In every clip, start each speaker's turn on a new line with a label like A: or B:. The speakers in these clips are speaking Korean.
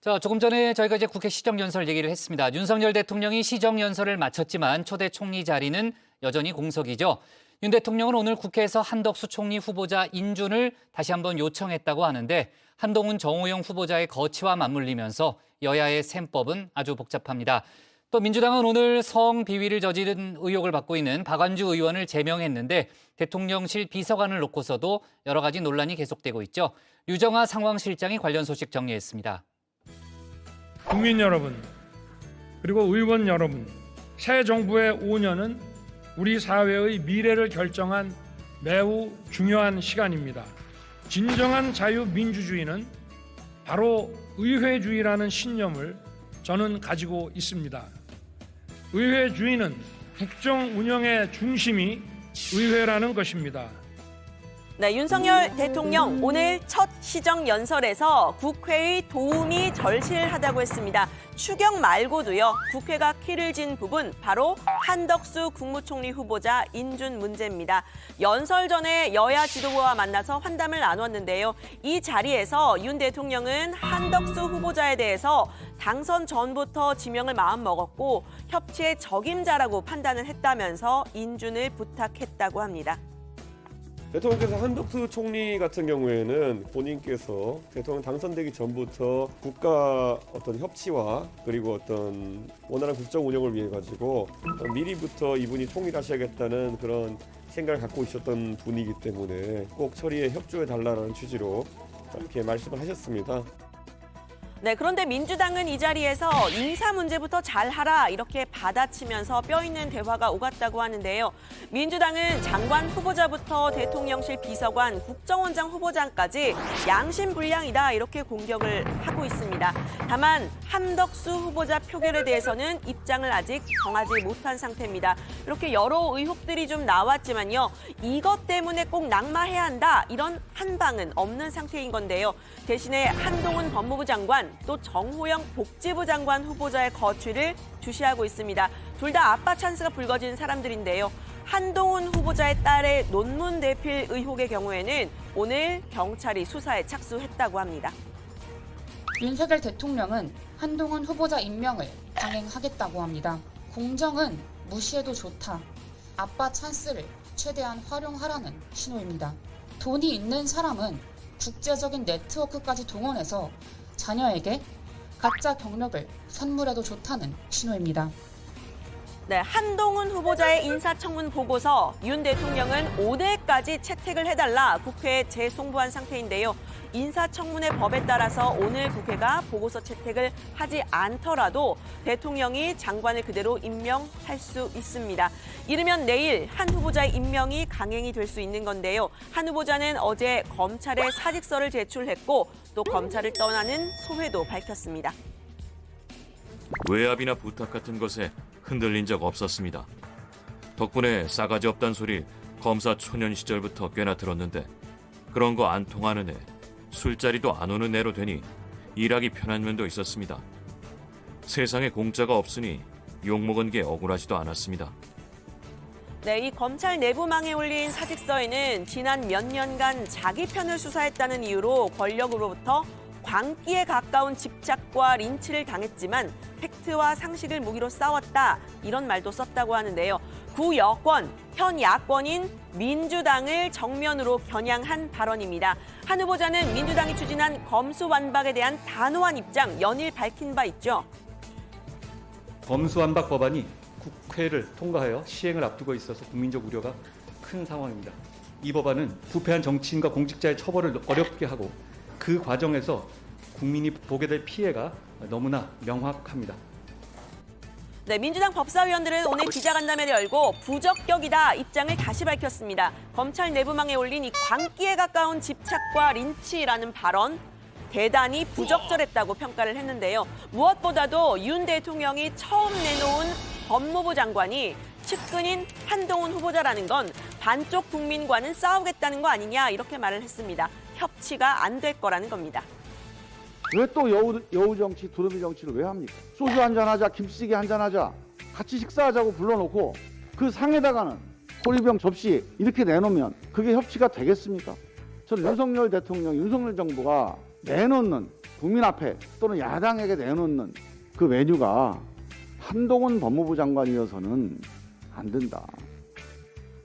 A: 자, 조금 전에 저희가 이제 국회 시정연설 얘기를 했습니다. 윤석열 대통령이 시정연설을 마쳤지만 초대 총리 자리는 여전히 공석이죠. 윤 대통령은 오늘 국회에서 한덕수 총리 후보자 인준을 다시 한번 요청했다고 하는데 한동훈 정호영 후보자의 거취와 맞물리면서 여야의 셈법은 아주 복잡합니다. 또 민주당은 오늘 성비위를 저지른 의혹을 받고 있는 박완주 의원을 제명했는데 대통령실 비서관을 놓고서도 여러 가지 논란이 계속되고 있죠. 류정아 상황실장이 관련 소식 정리했습니다.
B: 국민 여러분, 그리고 의원 여러분, 새 정부의 5년은 우리 사회의 미래를 결정한 매우 중요한 시간입니다. 진정한 자유민주주의는 바로 의회주의라는 신념을 저는 가지고 있습니다. 의회주의는 국정 운영의 중심이 의회라는 것입니다.
C: 네, 윤석열 대통령 오늘 첫 시정연설에서 국회의 도움이 절실하다고 했습니다. 추경 말고도요, 국회가 키를 진 부분 바로 한덕수 국무총리 후보자 인준 문제입니다. 연설 전에 여야 지도부와 만나서 환담을 나눴는데요. 이 자리에서 윤 대통령은 한덕수 후보자에 대해서 당선 전부터 지명을 마음먹었고 협치의 적임자라고 판단을 했다면서 인준을 부탁했다고 합니다.
D: 대통령께서 한덕수 총리 같은 경우에는 본인께서 대통령 당선되기 전부터 국가 어떤 협치와 그리고 어떤 원활한 국정 운영을 위해 가지고 미리부터 이분이 총리를 하셔야겠다는 그런 생각을 갖고 있었던 분이기 때문에 꼭 처리에 협조해 달라는 취지로 이렇게 말씀을 하셨습니다.
C: 네, 그런데 민주당은 이 자리에서 인사 문제부터 잘하라 이렇게 받아치면서 뼈있는 대화가 오갔다고 하는데요. 민주당은 장관 후보자부터 대통령실 비서관, 국정원장 후보자까지 양심불량이다 이렇게 공격을 하고 있습니다. 다만 한덕수 후보자 표결에 대해서는 입장을 아직 정하지 못한 상태입니다. 이렇게 여러 의혹들이 좀 나왔지만요. 이것 때문에 꼭 낙마해야 한다 이런 한방은 없는 상태인 건데요. 대신에 한동훈 법무부 장관 또 정호영 복지부 장관 후보자의 거취를 주시하고 있습니다. 둘 다 아빠 찬스가 불거진 사람들인데요. 한동훈 후보자의 딸의 논문 대필 의혹의 경우에는 오늘 경찰이 수사에 착수했다고 합니다.
E: 윤석열 대통령은 한동훈 후보자 임명을 강행하겠다고 합니다. 공정은 무시해도 좋다. 아빠 찬스를 최대한 활용하라는 신호입니다. 돈이 있는 사람은 국제적인 네트워크까지 동원해서 자녀에게 가짜 경력을 선물해도 좋다는 신호입니다.
C: 네, 한동훈 후보자의 인사청문 보고서 윤 대통령은 오늘까지 채택을 해달라 국회에 재송부한 상태인데요. 인사청문회 법에 따라서 오늘 국회가 보고서 채택을 하지 않더라도 대통령이 장관을 그대로 임명할 수 있습니다. 이르면 내일 한 후보자의 임명이 강행이 될 수 있는 건데요. 한 후보자는 어제 검찰에 사직서를 제출했고 또 검찰을 떠나는 소회도 밝혔습니다.
F: 외압이나 부탁 같은 것에 흔들린 적 없었습니다. 덕분에 싸가지 없단 소리 검사 초년 시절부터 꽤나 들었는데 그런 거 안 통하는 애, 술자리도 안 오는 애로 되니 일하기 편한 면도 있었습니다. 세상에 공짜가 없으니 욕먹은 게 억울하지도 않았습니다.
C: 네, 이 검찰 내부망에 올린 사직서에는 지난 몇 년간 자기 편을 수사했다는 이유로 권력으로부터 광기에 가까운 집착과 린치를 당했지만 팩트와 상식을 무기로 싸웠다 이런 말도 썼다고 하는데요. 구여권, 현 야권인 민주당을 정면으로 겨냥한 발언입니다. 한 후보자는 민주당이 추진한 검수완박에 대한 단호한 입장 연일 밝힌 바 있죠.
G: 검수완박 법안이 국회를 통과하여 시행을 앞두고 있어서 국민적 우려가 큰 상황입니다. 이 법안은 부패한 정치인과 공직자의 처벌을 어렵게 하고 그 과정에서 국민이 보게 될 피해가 너무나 명확합니다.
C: 네, 민주당 법사위원들은 오늘 기자간담회를 열고 부적격이다 입장을 다시 밝혔습니다. 검찰 내부망에 올린 이 광기에 가까운 집착과 린치라는 발언 대단히 부적절했다고 평가를 했는데요. 무엇보다도 윤 대통령이 처음 내놓은 법무부 장관이 측근인 한동훈 후보자라는 건 반쪽 국민과는 싸우겠다는 거 아니냐 이렇게 말을 했습니다. 협치가 안 될 거라는 겁니다.
H: 왜 또 여우 정치, 두루미 정치를 왜 합니까? 소주 한잔하자, 김치찌개 한잔하자, 같이 식사하자고 불러놓고 그 상에다가는 호리병 접시 이렇게 내놓으면 그게 협치가 되겠습니까? 저는 윤석열 대통령, 윤석열 정부가 내놓는 국민 앞에 또는 야당에게 내놓는 그 메뉴가 한동훈 법무부 장관이어서는 안 된다.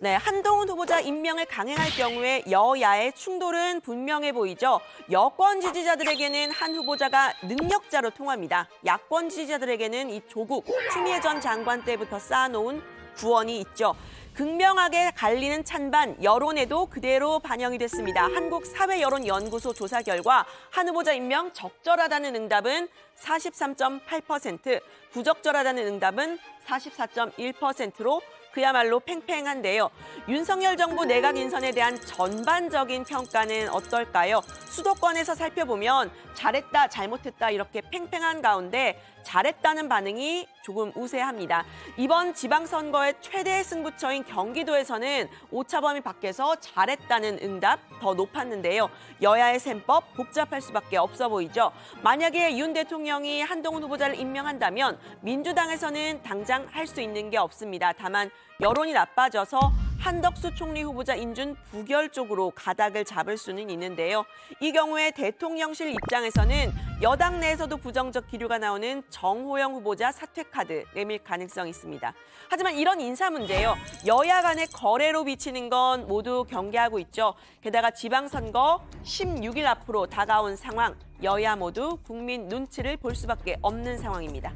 C: 네, 한동훈 후보자 임명을 강행할 경우에 여야의 충돌은 분명해 보이죠. 여권 지지자들에게는 한 후보자가 능력자로 통합니다. 야권 지지자들에게는 이 조국, 추미애 전 장관 때부터 쌓아놓은 구원이 있죠. 극명하게 갈리는 찬반, 여론에도 그대로 반영이 됐습니다. 한국사회여론연구소 조사 결과 한 후보자 임명 적절하다는 응답은 43.8%, 부적절하다는 응답은 44.1%로 그야말로 팽팽한데요. 윤석열 정부 내각 인선에 대한 전반적인 평가는 어떨까요? 수도권에서 살펴보면 잘했다, 잘못했다 이렇게 팽팽한 가운데 잘했다는 반응이 조금 우세합니다. 이번 지방선거의 최대 승부처인 경기도에서는 오차범위 밖에서 잘했다는 응답 더 높았는데요. 여야의 셈법 복잡할 수밖에 없어 보이죠. 만약에 윤 대통령이 한동훈 후보자를 임명한다면 민주당에서는 당장 할 수 있는 게 없습니다. 다만 여론이 나빠져서 한덕수 총리 후보자 인준 부결 쪽으로 가닥을 잡을 수는 있는데요. 이 경우에 대통령실 입장에서는 여당 내에서도 부정적 기류가 나오는 정호영 후보자 사퇴 카드 내밀 가능성이 있습니다. 하지만 이런 인사 문제요. 여야 간의 거래로 비치는 건 모두 경계하고 있죠. 게다가 지방선거 16일 앞으로 다가온 상황, 여야 모두 국민 눈치를 볼 수밖에 없는 상황입니다.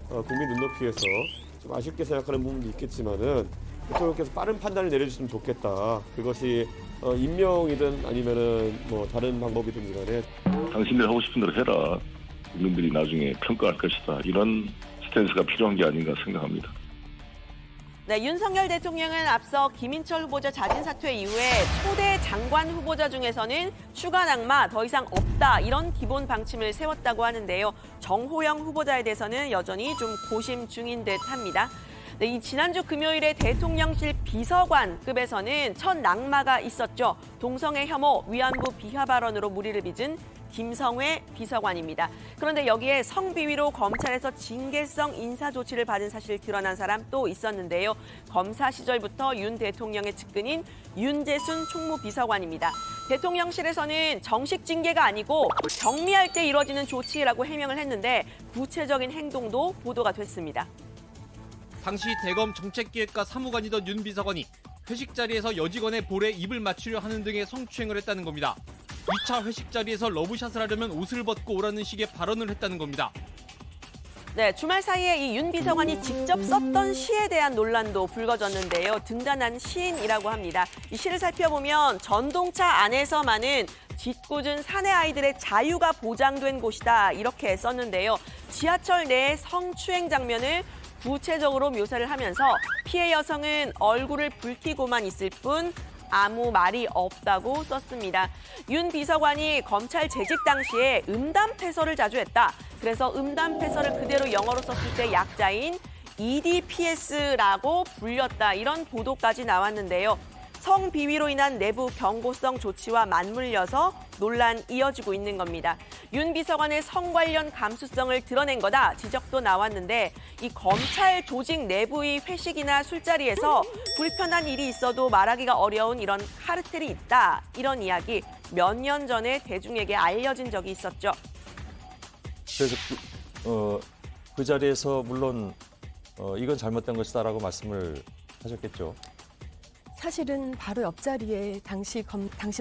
D: 국민 눈높이에서 좀 아쉽게 생각하는 부분도 있겠지만은 대통령께서 빠른 판단을 내려주시면 좋겠다. 그것이 임명이든 아니면은 뭐 다른 방법이든 간에
I: 당신들 하고 싶은 대로 해라. 국민들이 나중에 평가할 것이다. 이런 스탠스가 필요한 게 아닌가 생각합니다.
C: 네, 윤석열 대통령은 앞서 김인철 후보자 자진 사퇴 이후에 초대 장관 후보자 중에서는 추가 낙마 더 이상 없다 이런 기본 방침을 세웠다고 하는데요. 정호영 후보자에 대해서는 여전히 좀 고심 중인 듯합니다. 네, 이 지난주 금요일에 대통령실 비서관급에서는 첫 낙마가 있었죠. 동성애 혐오, 위안부 비하 발언으로 물의를 빚은 김성회 비서관입니다. 그런데 여기에 성비위로 검찰에서 징계성 인사 조치를 받은 사실이 드러난 사람 또 있었는데요. 검사 시절부터 윤 대통령의 측근인 윤재순 총무비서관입니다. 대통령실에서는 정식 징계가 아니고 정리할 때 이루어지는 조치라고 해명을 했는데 구체적인 행동도 보도가 됐습니다.
J: 당시 대검 정책기획과 사무관이던 윤 비서관이 회식 자리에서 여직원의 볼에 입을 맞추려 하는 등의 성추행을 했다는 겁니다. 2차 회식 자리에서 러브샷을 하려면 옷을 벗고 오라는 식의 발언을 했다는 겁니다.
C: 네, 주말 사이에 이 윤 비서관이 직접 썼던 시에 대한 논란도 불거졌는데요. 등단한 시인이라고 합니다. 이 시를 살펴보면 전동차 안에서만은 짓궂은 사내 아이들의 자유가 보장된 곳이다 이렇게 썼는데요. 지하철 내 성추행 장면을 구체적으로 묘사를 하면서 피해 여성은 얼굴을 붉히고만 있을 뿐 아무 말이 없다고 썼습니다. 윤 비서관이 검찰 재직 당시에 음담패설을 자주 했다. 그래서 음담패설을 그대로 영어로 썼을 때 약자인 EDPS라고 불렸다. 이런 보도까지 나왔는데요. 성비위로 인한 내부 경고성 조치와 맞물려서 논란 이어지고 있는 겁니다. 윤 비서관의 성 관련 감수성을 드러낸 거다 지적도 나왔는데 이 검찰 조직 내부의 회식이나 술자리에서 불편한 일이 있어도 말하기가 어려운 이런 카르텔이 있다. 이런 이야기 몇 년 전에 대중에게 알려진 적이 있었죠.
K: 그래서 그 자리에서 물론 이건 잘못된 것이다라고 말씀을 하셨겠죠.
L: 사실은 바로 옆자리에 당시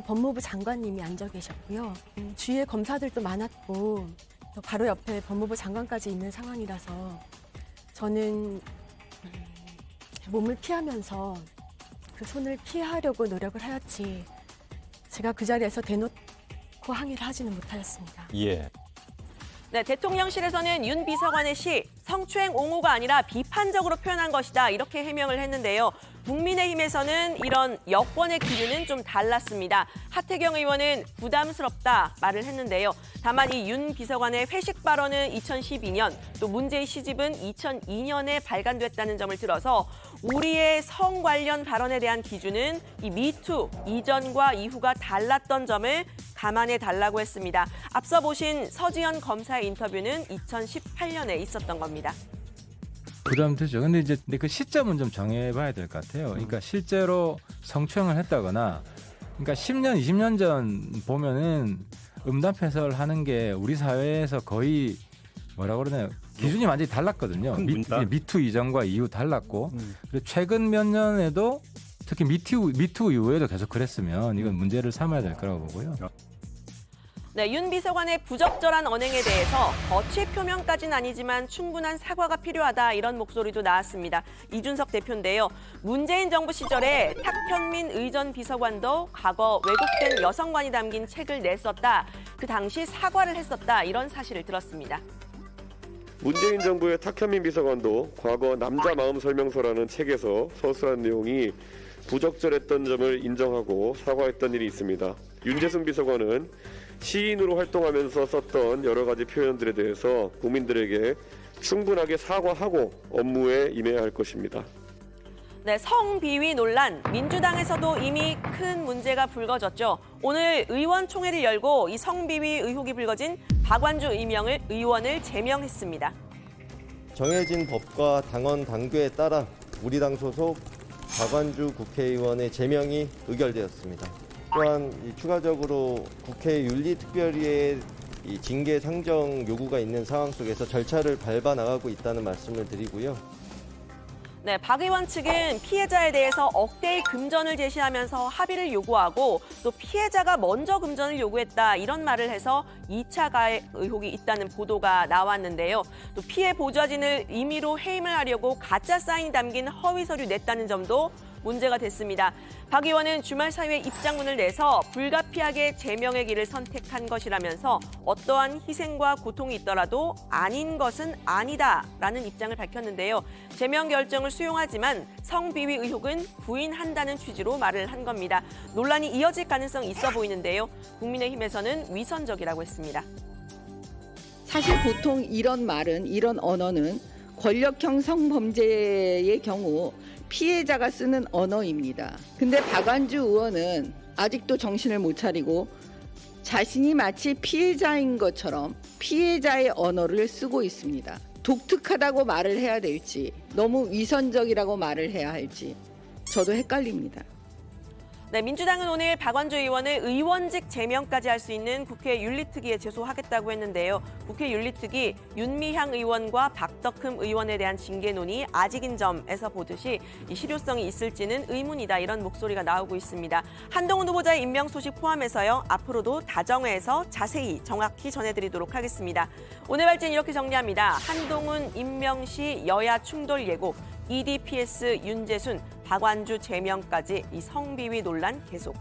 L: 법무부 장관님이 앉아 계셨고요. 주위에 검사들도 많았고 또 바로 옆에 법무부 장관까지 있는 상황이라서 저는 몸을 피하면서 그 손을 피하려고 노력을 하였지 제가 그 자리에서 대놓고 항의를 하지는 못하였습니다.
K: 예.
C: 네, 대통령실에서는 윤 비서관의 시 성추행 옹호가 아니라 비판적으로 표현한 것이다 이렇게 해명을 했는데요. 국민의힘에서는 이런 여권의 기류는 좀 달랐습니다. 하태경 의원은 부담스럽다 말을 했는데요. 다만 이 윤 비서관의 회식 발언은 2012년, 또 문제의 시집은 2002년에 발간됐다는 점을 들어서 우리의 성 관련 발언에 대한 기준은 이 미투 이전과 이후가 달랐던 점을 감안해 달라고 했습니다. 앞서 보신 서지현 검사의 인터뷰는 2018년에 있었던 겁니다.
M: 부담되죠. 근데 이제 그 시점은 좀 정해봐야 될 것 같아요. 그러니까 실제로 성추행을 했다거나, 그러니까 10년, 20년 전 보면은 음담패설하는 게 우리 사회에서 거의 뭐라 그러나요? 기준이 완전히 달랐거든요. 미투 이전과 이후 달랐고 그리고 최근 몇 년에도 특히 미투 이후에도 계속 그랬으면 이건 문제를 삼아야 될 거라고 보고요.
C: 네, 윤 비서관의 부적절한 언행에 대해서 거취 표명까지는 아니지만 충분한 사과가 필요하다 이런 목소리도 나왔습니다. 이준석 대표인데요. 문재인 정부 시절에 탁현민 의전 비서관도 과거 왜곡된 여성관이 담긴 책을 냈었다. 그 당시 사과를 했었다. 이런 사실을 들었습니다.
D: 문재인 정부의 탁현민 비서관도 과거 남자 마음 설명서라는 책에서 서술한 내용이 부적절했던 점을 인정하고 사과했던 일이 있습니다. 윤재순 비서관은 시인으로 활동하면서 썼던 여러 가지 표현들에 대해서 국민들에게 충분하게 사과하고 업무에 임해야 할 것입니다.
C: 네, 성비위 논란, 민주당에서도 이미 큰 문제가 불거졌죠. 오늘 의원총회를 열고 이 성비위 의혹이 불거진 박완주 의원을 제명했습니다.
N: 정해진 법과 당원 당규에 따라 우리 당 소속 박완주 국회의원의 제명이 의결되었습니다. 또한 추가적으로 국회 윤리특별위의 징계 상정 요구가 있는 상황 속에서 절차를 밟아 나가고 있다는 말씀을 드리고요.
C: 네, 박 의원 측은 피해자에 대해서 억대의 금전을 제시하면서 합의를 요구하고 또 피해자가 먼저 금전을 요구했다 이런 말을 해서 2차 가해 의혹이 있다는 보도가 나왔는데요. 또 피해 보좌진을 임의로 해임을 하려고 가짜 사인이 담긴 허위 서류 냈다는 점도 문제가 됐습니다. 박 의원은 주말 사유에 입장문을 내서 불가피하게 제명의 길을 선택한 것이라면서 어떠한 희생과 고통이 있더라도 아닌 것은 아니다라는 입장을 밝혔는데요. 제명 결정을 수용하지만 성비위 의혹은 부인한다는 취지로 말을 한 겁니다. 논란이 이어질 가능성이 있어 보이는데요. 국민의힘에서는 위선적이라고 했습니다.
O: 사실 보통 이런 언어는 권력형 성범죄의 경우 피해자가 쓰는 언어입니다. 근데 박완주 의원은 아직도 정신을 못 차리고 자신이 마치 피해자인 것처럼 피해자의 언어를 쓰고 있습니다. 독특하다고 말을 해야 될지 너무 위선적이라고 말을 해야 할지 저도 헷갈립니다.
C: 네, 민주당은 오늘 박완주 의원을 의원직 제명까지 할 수 있는 국회 윤리특위에 제소하겠다고 했는데요. 국회 윤리특위 윤미향 의원과 박덕흠 의원에 대한 징계론이 아직인 점에서 보듯이 이 실효성이 있을지는 의문이다 이런 목소리가 나오고 있습니다. 한동훈 후보자의 임명 소식 포함해서요. 앞으로도 다정회에서 자세히 정확히 전해드리도록 하겠습니다. 오늘 발제는 이렇게 정리합니다. 한동훈 임명 시 여야 충돌 예고, EDPS 윤재순, 박완주 제명까지 이 성비위 논란 계속.